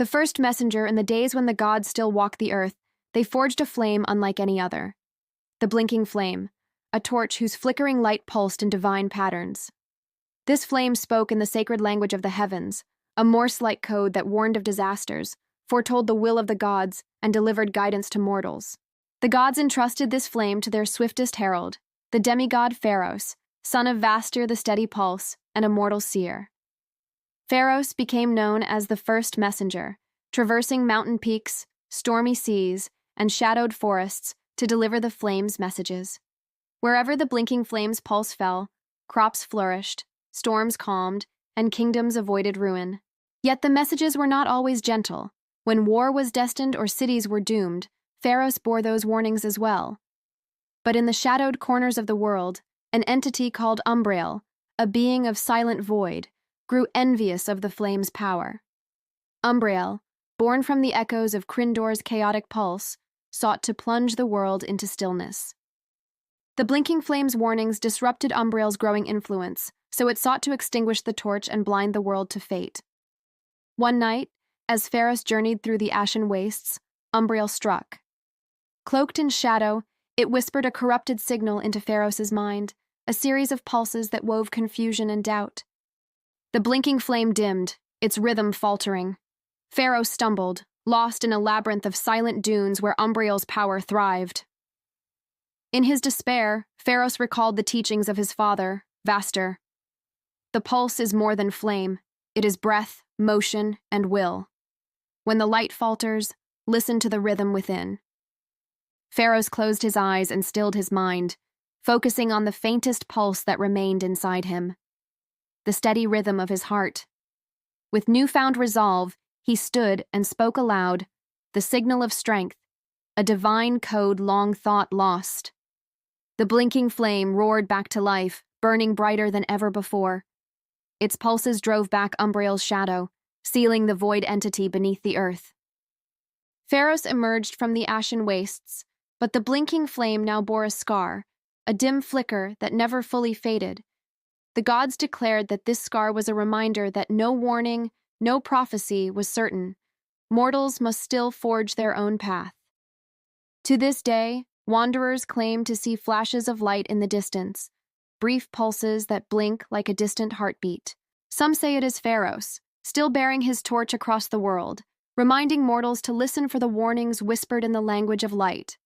The first messenger in the days when the gods still walked the earth, they forged a flame unlike any other. The blinking flame, a torch whose flickering light pulsed in divine patterns. This flame spoke in the sacred language of the heavens, a Morse-like code that warned of disasters, foretold the will of the gods, and delivered guidance to mortals. The gods entrusted this flame to their swiftest herald, the demigod Pharos, son of Vaster the steady pulse, and immortal seer. Pharos became known as the first messenger, traversing mountain peaks, stormy seas, and shadowed forests to deliver the flame's messages. Wherever the blinking flame's pulse fell, crops flourished, storms calmed, and kingdoms avoided ruin. Yet the messages were not always gentle. When war was destined or cities were doomed, Pharos bore those warnings as well. But in the shadowed corners of the world, an entity called Umbrael, a being of silent void, grew envious of the flame's power. Umbrael, born from the echoes of Krindor's chaotic pulse, sought to plunge the world into stillness. The blinking flame's warnings disrupted Umbrael's growing influence, so it sought to extinguish the torch and blind the world to fate. One night, as Pharos journeyed through the ashen wastes, Umbrael struck. Cloaked in shadow, it whispered a corrupted signal into Pharos's mind, a series of pulses that wove confusion and doubt. The blinking flame dimmed, its rhythm faltering. Pharos stumbled, lost in a labyrinth of silent dunes where Umbrael's power thrived. In his despair, Pharos recalled the teachings of his father, Vaster. The pulse is more than flame. It is breath, motion, and will. When the light falters, listen to the rhythm within. Pharos closed his eyes and stilled his mind, focusing on the faintest pulse that remained inside him. The steady rhythm of his heart. With newfound resolve, he stood and spoke aloud, the signal of strength, a divine code long thought lost. The blinking flame roared back to life, burning brighter than ever before. Its pulses drove back Umbrael's shadow, sealing the void entity beneath the earth. Pharos emerged from the ashen wastes, but the blinking flame now bore a scar, a dim flicker that never fully faded. The gods declared that this scar was a reminder that no warning, no prophecy was certain. Mortals must still forge their own path. To this day, wanderers claim to see flashes of light in the distance, brief pulses that blink like a distant heartbeat. Some say it is Pharos, still bearing his torch across the world, reminding mortals to listen for the warnings whispered in the language of light.